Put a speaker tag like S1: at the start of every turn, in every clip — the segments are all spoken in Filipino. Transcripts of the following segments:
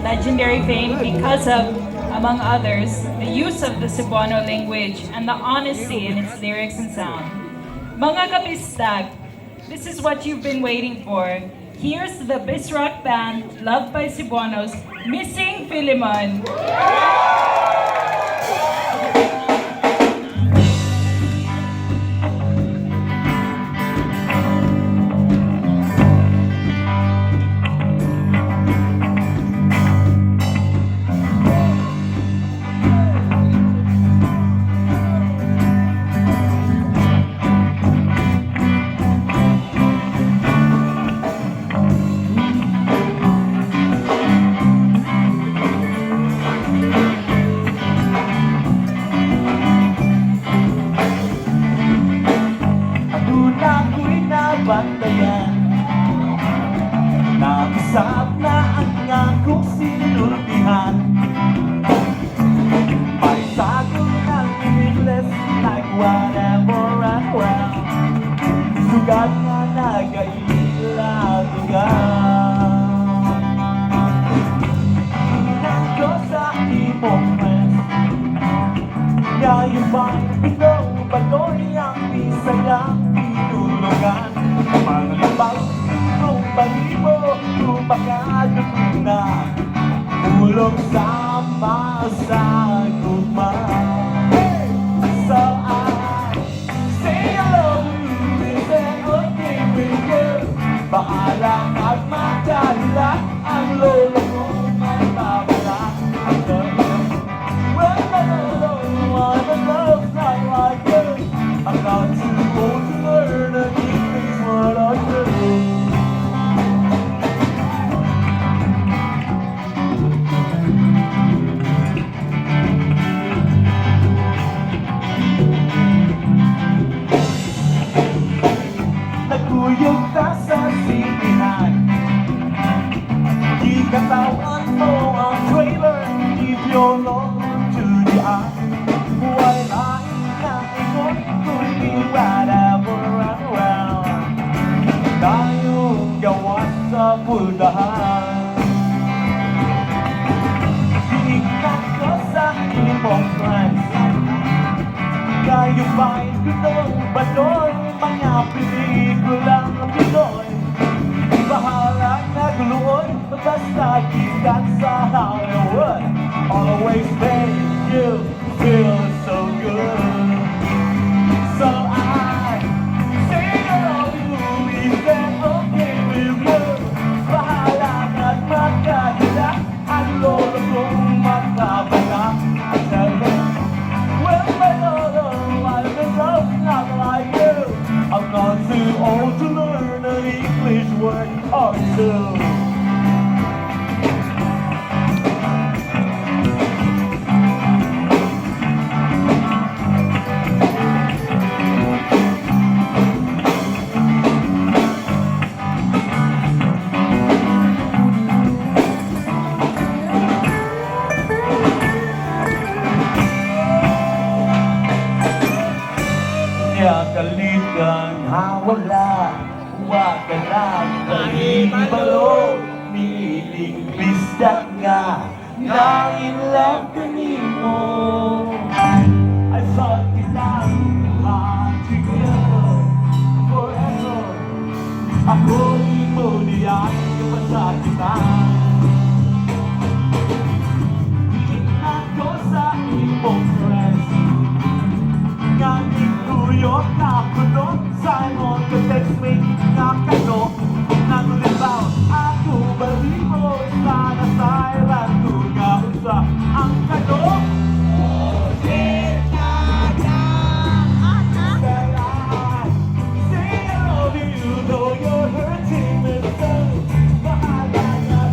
S1: legendary fame because of, among others, the use of the Cebuano language and the honesty in its lyrics and sound. Mga kapistag, this is what you've been waiting for. Here's the Bisrock band, loved by Cebuanos, Missing Felimon.
S2: Bantayan Nagisap na ang akong sinurtihan May tago ng English like whatever and well Sugat na nag-ailagan Inan ko sa imong friends Ngayon ba'y ikaw ba'y ang bisayang tinulungan Manglibang kung balibo Lumakadot na Ulong sama sa guma So I say I love you Is that okay with you? Bahalang at magdadala Ang lolo ko magpapala Ang lolo Well, I don't want to love not like you I'm not too old to learn a new things what I do Nagkuyog ka sa sinihan Di katawan mo ang trailer If you're long to the eye Buhay lain na ikot Kundi whatever and well Tayong gawas sa puldahan Ikat ko sa imong friends Kayo ba'y gustong banoy Mga pelikulang Pinoy Bahalang nagluoy Basta kikat sa Hollywood Always make you feel so good So I say I love you Is that okay with you? Bahalang at magkakita Ang lolo kong magkabala I tell them Well, my lolo, I'm in love not like you I'm not too old to learn an English word or two Kaligang hawala Huwag ka lang mahibalo Niiling bisdak nga Na in love ka nimo I thought kitang together forever Ako mo diyan kapasakitan Iingat ko sa imong friends Ngangin kuyok na punot Simon ka text me nga kano Nang libaw ako balibo Sana silent ko nga usa Ang kano Say I love you though you're hurting me so Bahala at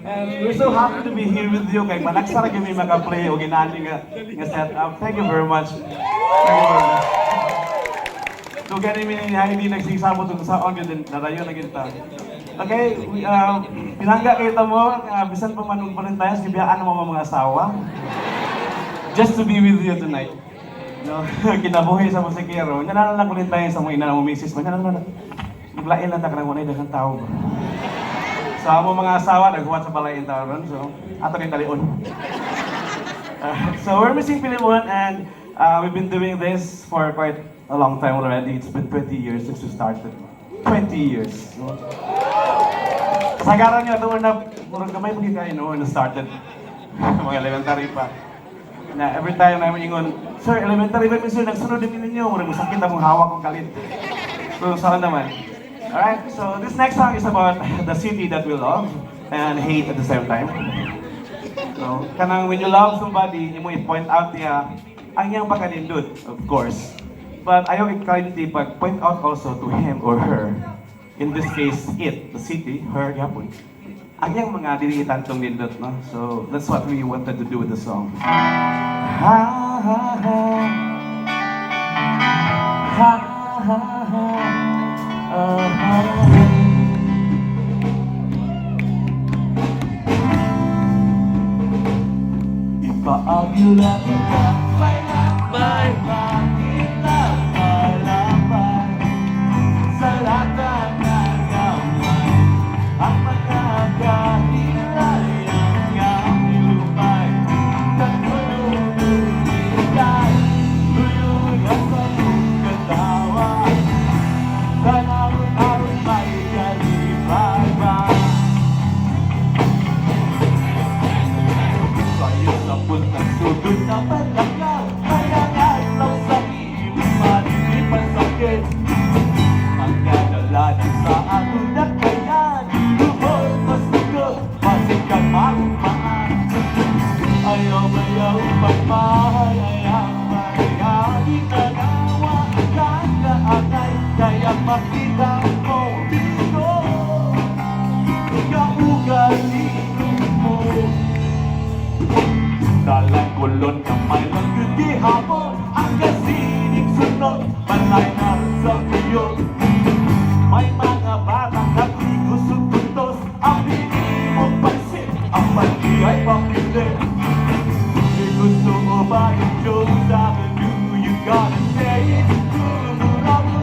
S2: And we're so happy to be here with you. Kay managsara kami maka-play o ginani nga setup. Thank you very much. Thank you very much. So gani mi hindi nagsisamo tungkol sa on din nadayon na kita. Okay, pinangga kita mo, bisan pa man Valentine's, gibiyaan mo mga asawa. Just to be with you tonight. No, kinabuhi sa musikero. Nya na lang kulit tayo sa mga ina mo misis mo. Nya na lang. Naglain lang ta kanang unay daghang tao. Sa amo mga asawa naghuwat sa balayin taon ron. So, ato ni talion. So we're missing Felimon and we've been doing this for quite a long time already. It's been 20 years since we started. 20 years. So, kasagaran niyo ito na murang kamay pagin kayo noon na started. Mga elementary pa. Na every time namin ingon, Sir, elementary ba sir, nagsunod din ninyo, murang masakit akong hawak kong kalit. So, sana naman. Alright, so this next song is about the city that we love and hate at the same time. So, kanang when you love somebody, you mo i-point out niya ang iyang pagkanindot, of course. But ayaw i-kindly pag-point out also to him or her. In this case, it, the city, her, yapon. Ang iyang mga diliitan tong nindot, no? So, that's what we wanted to do with the song. Ha, ha, ha. Ha, ha, ha. Ipaagila ka, bye, sa lahat ng gamay, ang magkakahilay ang aming lumay. Tagulungan, luluyan sa iyong katawa, tanawin may kalibay. Kayo sa puntang sugod na palakaw, kaya ngalaw sa ibig malilipan sakit. Ang kadalanan sa ato na kaya lubog masugod, pasikat marumaan. Ayaw magmahal, ayaw di tanawa, kakaanay, kaya makita mo dito. Kaugaling mo dalang kulon kamay lang yun di hapon, ang kasinig sunod, malay na sa kuyo. May mga batang nagligusog-tuntos, ang pinig mong pansin, ang mali ay pamilin. Di gusto mo ba yung joke sa akin, do you gotta say it?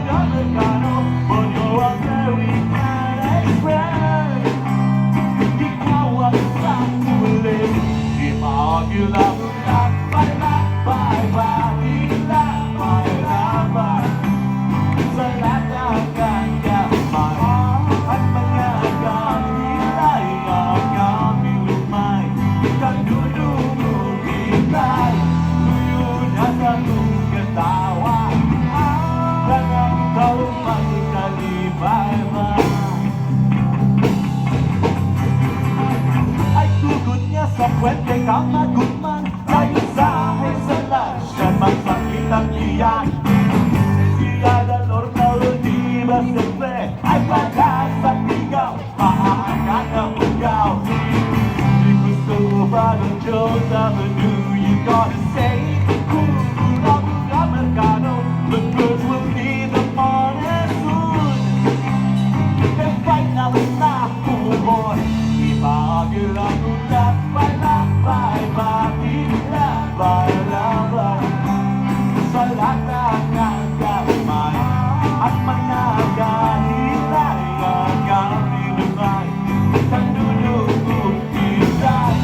S2: Americano, but you're a very bad friend. Ikaw ang sa kulit, di maagila mo na, bye, sa lahat ng kanyamay, at mga kahilay ang aming lumay. Kandunumugitay, luyo na sa iyong katawa, tangang kaumay kalibay-bay. Ay tugot niya sa pwede kang magutman, kayo sa akin sa lasya, magsakit ang iyan. Siyempre ay pagkasatigaw, maaangkat ang ugaw. Di gusto mo ba ng Diyos, ano do you gotta say? Kung kulang ang Amerikano, the girls will be the morning soon. Then finally na kumon, ipagila mo lakbay, sa lahat ng gamay, at mga kahilay ang aming lumay. Kandunugong kitay,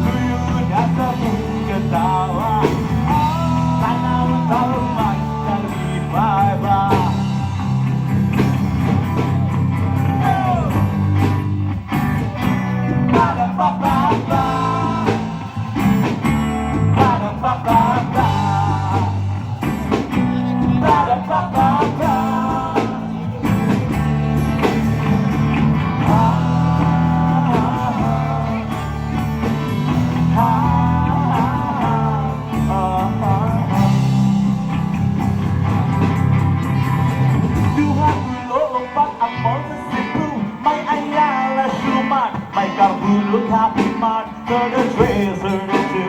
S2: luyo na sa mong katawa, tanawang taong may kalibay-bay. Ba-da-ba-ba-ba, ba-da-ba-ba-ba, ba-da-ba-ba-ba. Duha ulo ang pag-amol sa Cebu, may ayala suman, may karbulo Kabilin, turn the trails, turn it to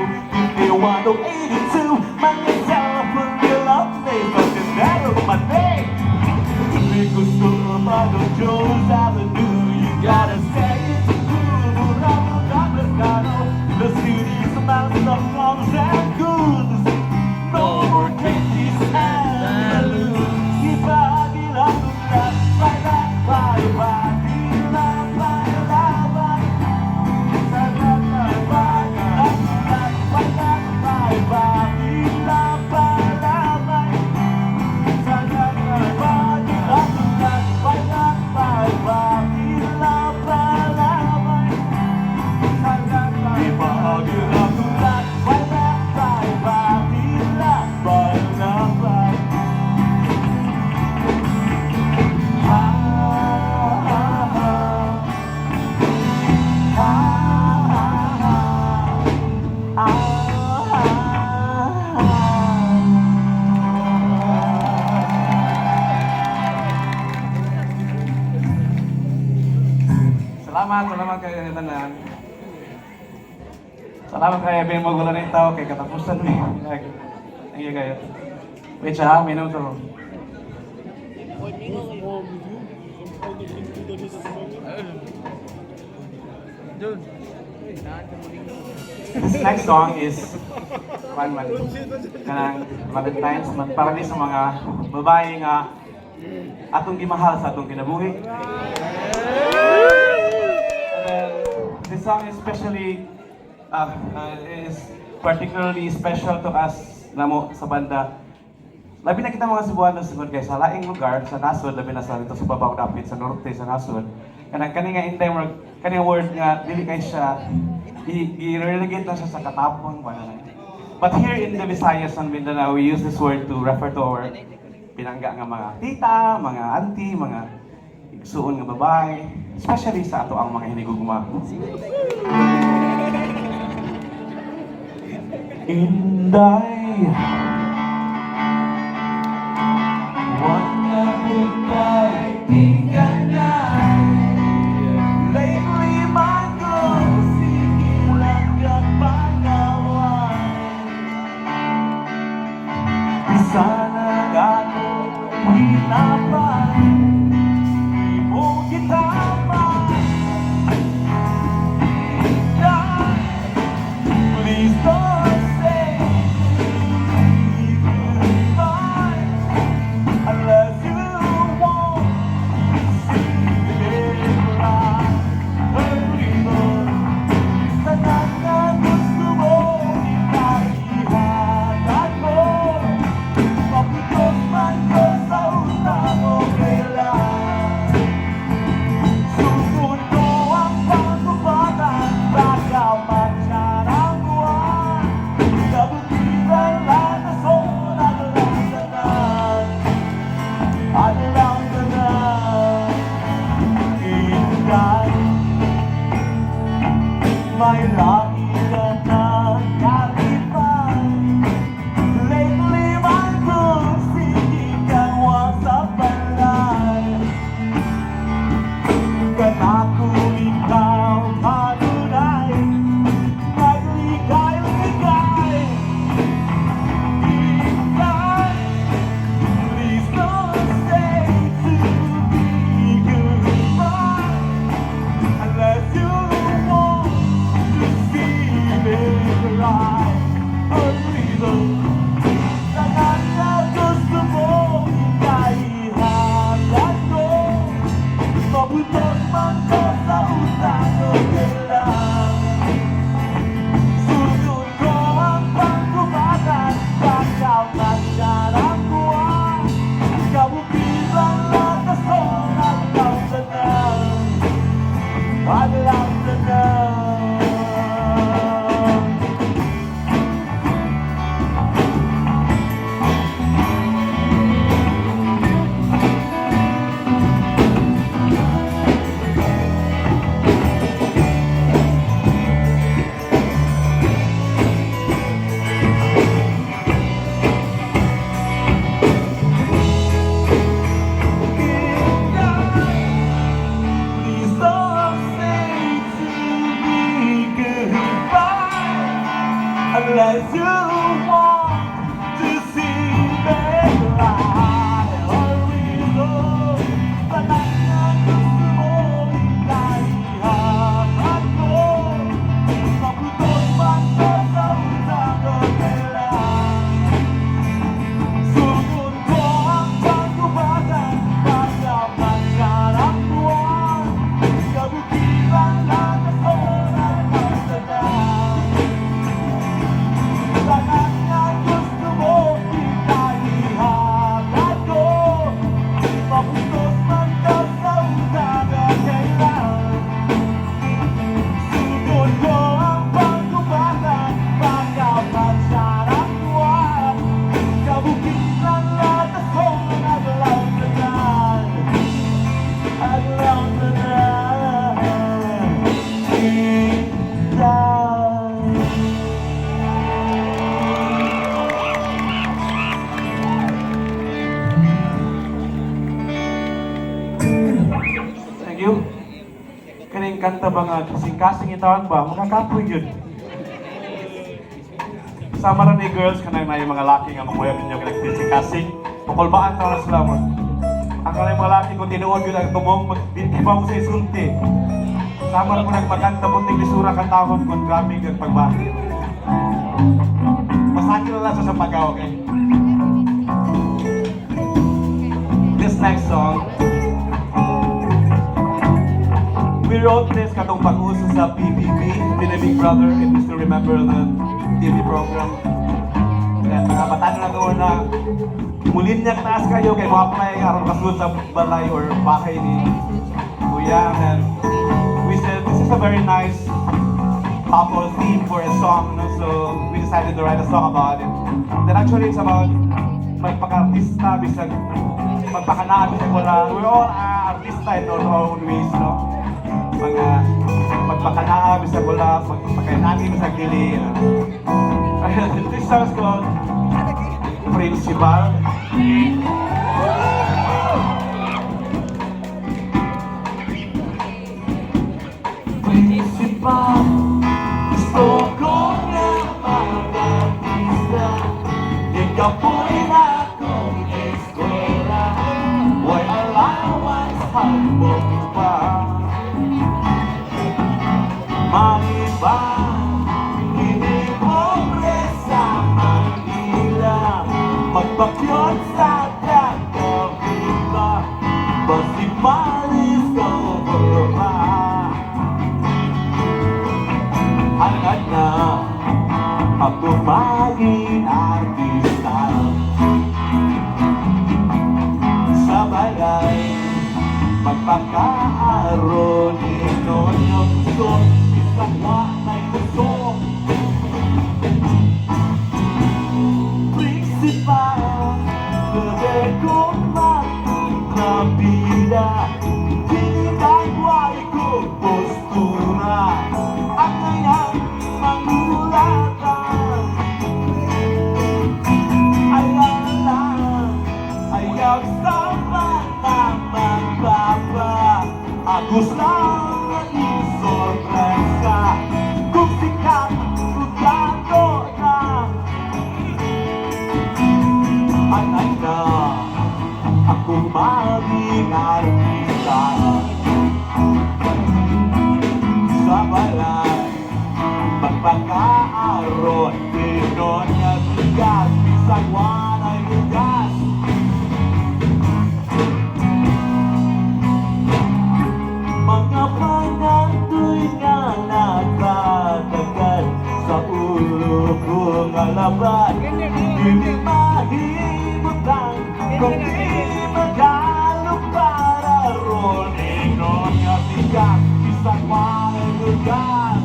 S2: 5182. Mga cellphone nila, they fucking never my name. Liquor store, Mother Joe's Avenue, you gotta say it. The city smells of plums and goons. No more candies and balloons. Ibagi lang ulat, baila, baila, baila, baila, baila. Baila, baila, baila, baila, baila, baila, baila. Baila, baila, baila, baila, baila, baila, baila. Ibagi lang ulat, baila, baila, baila, baila, baila. Ha, ha, ha. Ha, ha, ha. Ah, ha, ha.
S3: Salamat kayo tanan. Salamat kayo bin magulan ng tao kay katapusan ni. Thank you kayo. Wait siya, minuto. This next song is kanang Valentine's month para ni sa mga babae nga atong gimahal sa atong kinabuhi. This song is particularly special to us namo sa banda. Labi na kita mga Cebuano siguro guys, sa laing lugar sa nasod, labi na sa dito sa babaw dapit sa norte sa nasod. Kani nga inday kani word nga dili kay siya i-relegate na siya sa katapang ba. But here in the Visayas and Mindanao, we use this word to refer to our pinangga nga mga tita, mga auntie, mga igsuon nga babae, especially sa ato ang mga hinigugma. Inday, wonderful day, tingganay. Lately my girl, sigilan kang pangaway. Sana ako hinapay, di mo kita please don't say goodbye unless you want to see it right. Early bird, sana nga gusto mo ipaihatag mo. Paputok man ko sa utang mo kailan. Susunod ko ang pagkubatan, baka magsyarang buwan. Kabutiran lang na son, adalang tanan. Adalang tanan. Inday, may lagi ka na kalipan. Lately my girl, sige kang wasap balay. Kanako ikaw kanunay, magligay-ligay. Inday, please don't say to me goodbye unless you want to see
S2: Unless you want to see me fly or reload, tanang na gusto mo ikahihatag ko. Mabutos man ka sa usapan nila. Sunod ko ang pagkubagan, pagkaman ka ng buwan. Kabukiran lang ako ng pagsadan. Tanang na gusto mo ikahihatag ko. Mabutos man ka sa usapan nila. Sunod ko ang pagkubagan, pagkaman sa ng buwan. Kabukiran lang ako nagalaw na yan. Agalaw na yan.
S3: Thank you. Kaning kanta ba nga kasing-kasing itawan ba? Mga kapoy yun. Sama rin ni girls kanang na yung mga laki nga mamuya ninyo kanang kasing-kasing. Pakulbaan ka na sila mo. Ang kanang mga laki kung tinuod yun ang tumong, magdikipa mo sa isulti. Sama rin mo nagmakanta punting lisura kang tahon kung grabe kang pagbahit. Masakit na lang sa pagaw, okay? This next song, we wrote this katong pag-uso sa PBB, Pinoy Big Brother, if you still remember the TV program. Kaya mga bata na doon na mulin niya taas kayo kay mapay aron kasunod sa balay or bahay ni Kuya. And we said this is a very nice couple theme for a song, no? So we decided to write a song about it. Then actually it's about magpaka-artista, bisag magpakanaan, bisag wala. We're all artista in our own ways, no? Mga magpakanaan, bisag wala, magpakainani, bisag dili. This song is called Principal.
S2: Principal, gusto ko na mag-artista. Ikaw po'y akong eskwela. Why allowance hambog pa? Maniba, hindi pobre sa Manila. Magbakyot sa Kabilin, basi malis ka overma. Hangad na ako maging artista. Sa balay, magpakaaron inon yung gusto. Isang wanay gusto. Principal, pwede kong magpapabida. Tinitagway ko postura. Ang ngayang mangulatan. Ayaw lang, ayaw sa pagpapapa. Agus lang ang sorpresa. Kung sikat, kutado na. Anay na, ako maging artista. Sa balay, magpakaaron, pinon niya bigas, isang wanay bigas. Mga panatoy nga nakatagal sa ulo kong alaban. Hindi mahimutan kung di maghalong para ron. Inon nga bigas, isang wanay bigas.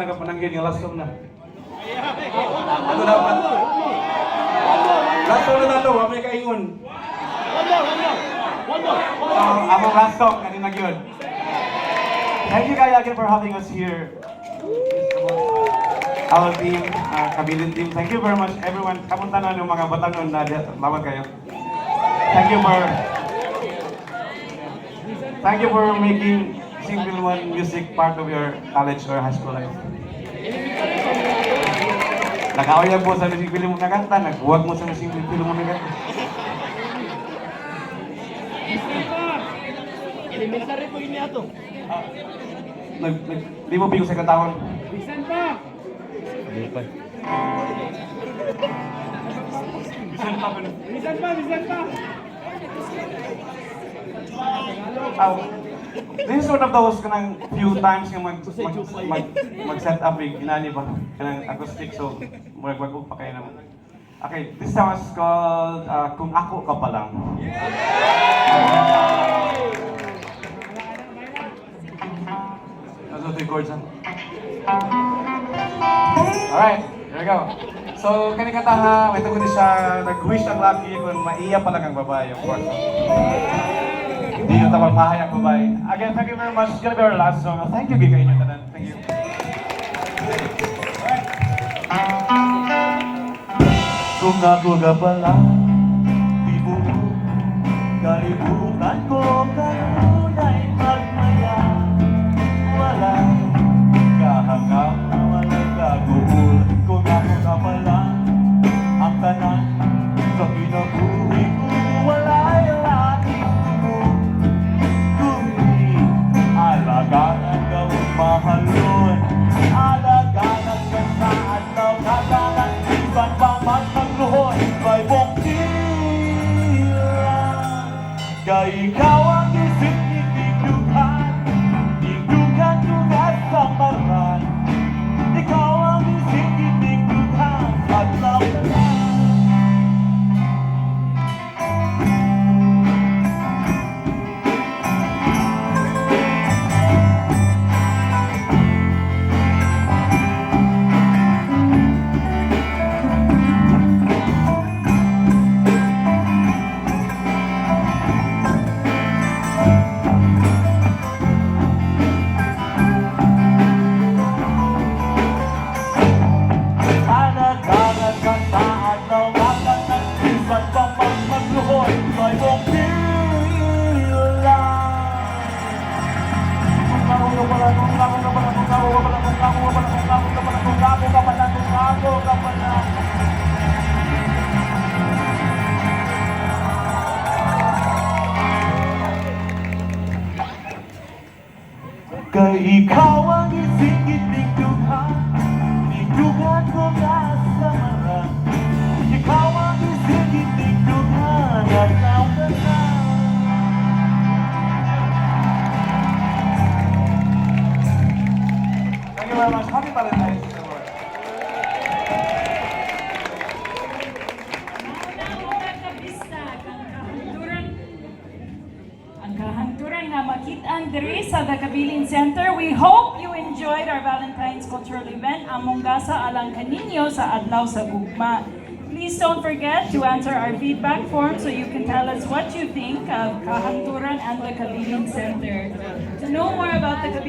S3: nagapananggil yung last song na. Ano dapat? Last song na nato, may kaingon. Among last song, kanina yun. Thank you guys again for having us here. Our team, Kabilin team, thank you very much everyone. Kamunta na ng mga batanon na lawan kayo. Thank you for making Felimon music part of your college or high school life. Nakaoyag po sa Felimon na kanta, nagbuwag mo sa Felimon na kanta.
S2: Elementary po yun niya to.
S3: Di mo bigo sa katawan.
S2: Bisan pa! Bisan pa!
S3: This is one of those kanang few times yung mag-set up yung inani ba kanang acoustic, so magwag pa kayo naman. Okay, this song is called Kung Ako Ka Pa Lang. That's what the chords are. Alright, here we go. So, kani kanta ha, may tungkol siya, nag-wish ang laki kung maiya pa lang ang babae, of course. Hindi yung tawag mahay ang babae. Again, thank you very much. It's gonna be our last song. Thank you, Gigay nyo tanan. Thank you.
S2: Kung ako ka pala, di mo kalimutan ko kanunay magmaya. Walang kahangap, walang kaguhul. Kung ako ka pala, ang tanan sa kinabuhi ko, wala'y laking mo. Kundi alaganan gawin mahalon, alaganan ka sa adlaw, kaganan iban pa man magluhon, may bongkila. Kay ikaw ang isip itigdugan, tigdugan tugas sa maran. Ikaw ang isip itigdugan, adlaw na lang. Kay ikaw ang isingit ng duhan, nigduhan ko nga sa marang. Ikaw ang isingit ng duhan, adlaw na lang.
S3: Thank you very much. Happy Valentine's Day, Lord.
S1: Ang kahanturan nga makitaan diri sa the Kabilin Center. We hope you enjoyed our Valentine's cultural event among gasa alang kaninyo sa adlaw sa gugma. Please don't forget to answer our feedback form so you can tell us what you think of kahanturan and the Kabilin Center. To know more about the Kabilin